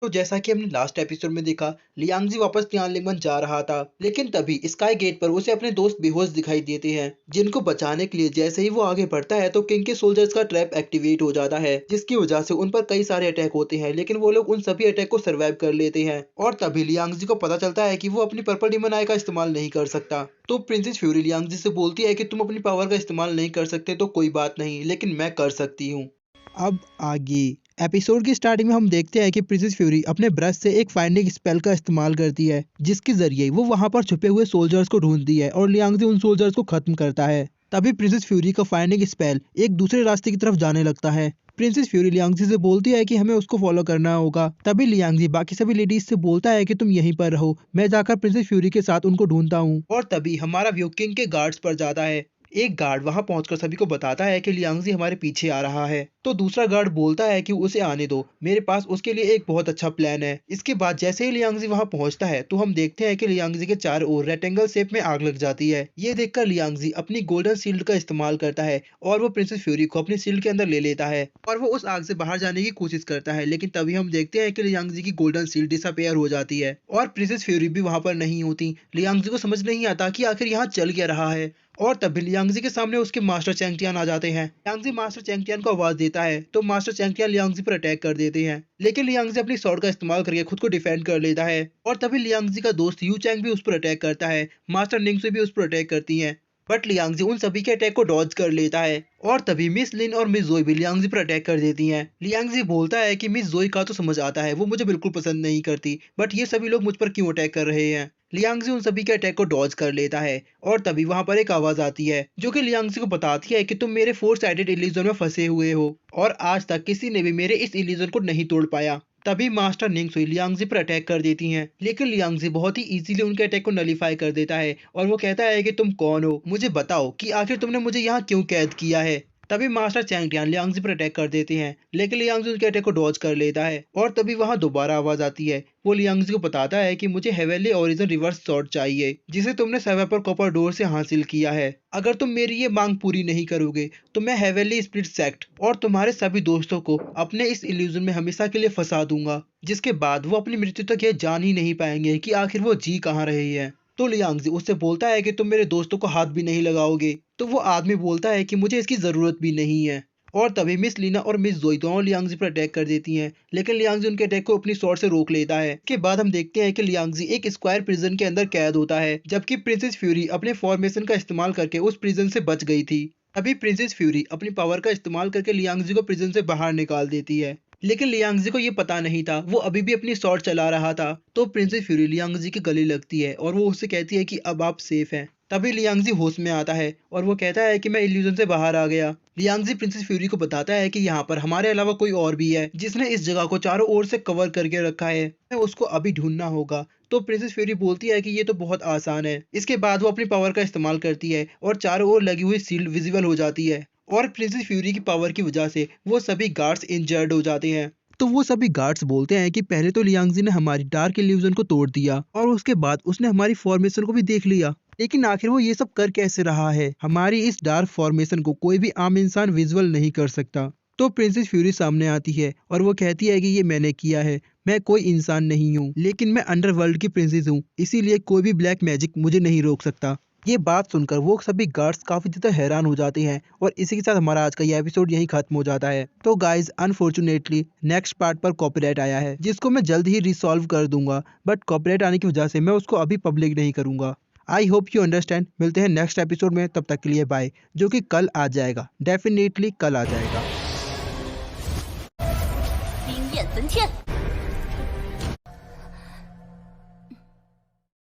तो जैसा कि हमने लास्ट एपिसोड में देखा, लियांगजी वापस तियानलिंगबन जा रहा था, लेकिन तभी स्काई गेट पर उसे अपने दोस्त बेहोश दिखाई देते हैं, जिनको बचाने के लिए जैसे ही वो आगे बढ़ता है तो किंग के सोल्जर्स का ट्रैप एक्टिवेट हो जाता है, जिसकी वजह से उन पर कई सारे अटैक होते हैं, लेकिन वो लोग उन सभी अटैक को सर्वाइव कर लेते हैं। और तभी लियांगजी को पता चलता है कि वो अपनी पर्पल डीमन आई का इस्तेमाल नहीं कर सकता। तो प्रिंसेस फ्यूरी लियांगजी से बोलती है कि तुम अपनी पावर का इस्तेमाल नहीं कर सकते तो कोई बात नहीं, लेकिन मैं कर सकती हूँ। अब आगे एपिसोड की स्टार्टिंग में हम देखते हैं कि प्रिंसेस फ्यूरी अपने ब्रश से एक फाइंडिंग स्पेल का इस्तेमाल करती है, जिसके जरिए वो वहां पर छुपे हुए सोल्जर्स को ढूंढती है और लियांगजी उन सोल्जर्स को खत्म करता है। तभी प्रिंसेस फ्यूरी का फाइंडिंग स्पेल एक दूसरे रास्ते की तरफ जाने लगता है। प्रिंसेस फ्यूरी लियांगजी से बोलती है कि हमें उसको फॉलो करना होगा। तभी लियांगजी बाकी सभी लेडीज से बोलता है कि तुम यहीं पर रहो, मैं जाकर प्रिंसेस फ्यूरी के साथ उनको ढूंढता हूँ। और तभी हमारा व्यू किंग के गार्ड्स पर जाता है। एक गार्ड वहां पहुंचकर सभी को बताता है कि लियांगजी हमारे पीछे आ रहा है, तो दूसरा गार्ड बोलता है कि उसे आने दो, मेरे पास उसके लिए एक बहुत अच्छा प्लान है। इसके बाद जैसे ही लियांगजी वहां पहुंचता है तो हम देखते हैं कि लियांगजी के चारों ओर रेक्टेंगल शेप में आग लग जाती है। ये देखकर लियांगजी अपनी गोल्डन शील्ड का इस्तेमाल करता है और वो प्रिंसेस फ्यूरी को अपनी शील्ड के अंदर ले लेता है और वो उस आग से बाहर जाने की कोशिश करता है, लेकिन तभी हम देखते हैं कि लियांगजी की गोल्डन शील्ड डिसअपेयर हो जाती है और प्रिंसेस फ्यूरी भी वहां पर नहीं होती। लियांगजी को समझ नहीं आता कि आखिर यहाँ चल क्या रहा है और तभी लियांगजी के सामने उसके मास्टर चैंगटियान आ जाते हैं। लियांगजी मास्टर चैंगटियान को आवाज देता है तो मास्टर चैंगटियान लियांगजी पर अटैक कर देते हैं, लेकिन लियांगजी अपनी स्वॉर्ड का इस्तेमाल करके खुद को डिफेंड कर लेता है और तभी लियांगजी का दोस्त यू चैंग भी उस पर अटैक करता है। मास्टर निंगसुई भी उस पर अटैक करती हैं, बट लियांगजी उन सभी के अटैक को डॉज कर लेता है और तभी मिस लिन और मिस जोई भी लियांगजी पर अटैक कर देती हैं। लियांगजी बोलता है कि मिस जोई का तो समझ आता है, वो मुझे बिल्कुल पसंद नहीं करती, बट ये सभी लोग मुझ पर क्यों अटैक कर रहे हैं। लियांगजी उन सभी के अटैक को डॉज कर लेता है और तभी वहां पर एक आवाज आती है जो कि लियांगजी को बताती है कि तुम मेरे फोर साइडेड इल्यूजन में फंसे हुए हो और आज तक किसी ने भी मेरे इस इल्यूजन को नहीं तोड़ पाया। तभी मास्टर निंगसुई लियांगजी पर अटैक कर देती हैं, लेकिन लियांगजी बहुत ही इजीली उनके अटैक को नलीफाई कर देता है और वो कहता है कि तुम कौन हो, मुझे बताओ कि आखिर तुमने मुझे यहाँ क्यों कैद किया है। तभी मास्टर चैंगटियान लियांगजी पर अटैक कर देते हैं, लेकिन लियांगजी उनके अटैक को डॉज कर लेता है और तभी वहां दोबारा आवाज आती है। वो लियांगजी को बताता है कि मुझे हेवेनली ओरिजिन रिवर्स स्वॉर्ड चाहिए, जिसे तुमने सर्वाइपर कॉपर डोर से हासिल किया है। अगर तुम मेरी ये मांग पूरी नहीं करोगे तो मैं हेवेनली स्प्लिट सेक्ट और तुम्हारे सभी दोस्तों को अपने इस इल्यूजन में हमेशा के लिए फंसा दूंगा, जिसके बाद वो अपनी मृत्यु तक यह जान ही नहीं पाएंगे कि आखिर वो जी कहाँ रहे हैं। तो लियांगजी उससे बोलता है कि तुम मेरे दोस्तों को हाथ भी नहीं लगाओगे, तो वो आदमी बोलता है कि मुझे इसकी जरूरत भी नहीं है। और तभी मिस लीना और मिस जोई दोनों लियांगजी पर अटैक कर देती हैं, लेकिन लियांगजी उनके अटैक को अपनी स्वॉर्ड से रोक लेता है। के बाद हम देखते हैं कि लियांगजी एक स्क्वायर प्रिजन के अंदर कैद होता है, जबकि प्रिंसेस फ्यूरी अपने फॉर्मेशन का इस्तेमाल करके उस प्रिजन से बच गई थी। अभी प्रिंसेस फ्यूरी अपनी पावर का इस्तेमाल करके लियांगजी को प्रिजन से बाहर निकाल देती है, लेकिन लियांगजी को ये पता नहीं था, वो अभी भी अपनी स्वॉर्ड चला रहा था। तो प्रिंसेस फ्यूरी लियांगजी के गले लगती है और वो उससे कहती है कि अब आप सेफ हैं। तभी लियांगजी होश में आता है और वो कहता है कि मैं इल्यूजन से बाहर आ गया। लियांगजी प्रिंसेस फ्यूरी को बताता है कि यहाँ पर हमारे अलावा कोई और भी है जिसने इस जगह को चारों ओर से कवर करके रखा है, हमें उसको अभी ढूंढना होगा। तो प्रिंसेस फ्यूरी बोलती है कि ये तो बहुत आसान है। इसके बाद वो अपनी पावर का इस्तेमाल करती है और चारों ओर लगी हुई शील्ड विजिबल हो जाती है और प्रिंसेस फ्यूरी की पावर की वजह से वो सभी गार्ड्स इंजर्ड हो जाते हैं। तो वो सभी गार्ड्स बोलते हैं कि पहले तो लियांगजी ने हमारी डार्क इल्यूजन को तोड़ दिया और उसके बाद उसने हमारी फॉर्मेशन को भी देख लिया, लेकिन आखिर वो ये सब कर कैसे रहा है। हमारी इस डार्क फॉर्मेशन को कोई भी आम इंसान विजुअल नहीं कर सकता। तो प्रिंसेस फ्यूरी सामने आती है और वो कहती है कि ये मैंने किया है, मैं कोई इंसान नहीं हूँ, लेकिन मैं अंडरवर्ल्ड की प्रिंसेस हूँ, इसीलिए कोई भी ब्लैक मैजिक मुझे नहीं रोक सकता। ये बात सुनकर वो सभी गार्ड्स काफी ज्यादा हैरान हो जाते हैं और इसी के साथ हमारा आज का ये एपिसोड यहीं खत्म हो जाता है। तो गाइज अनफॉर्चुनेटली नेक्स्ट पार्ट पर कॉपीराइट आया है, जिसको मैं जल्द ही रिसॉल्व कर दूंगा, बट कॉपीराइट आने की वजह से मैं उसको अभी पब्लिक नहीं करूंगा। I hope you understand. मिलते हैं नेक्स्ट एपिसोड में, तब तक के लिए बाय, जो कि कल आ जाएगा, डेफिनेटली कल आ जाएगा।冰焰焚天。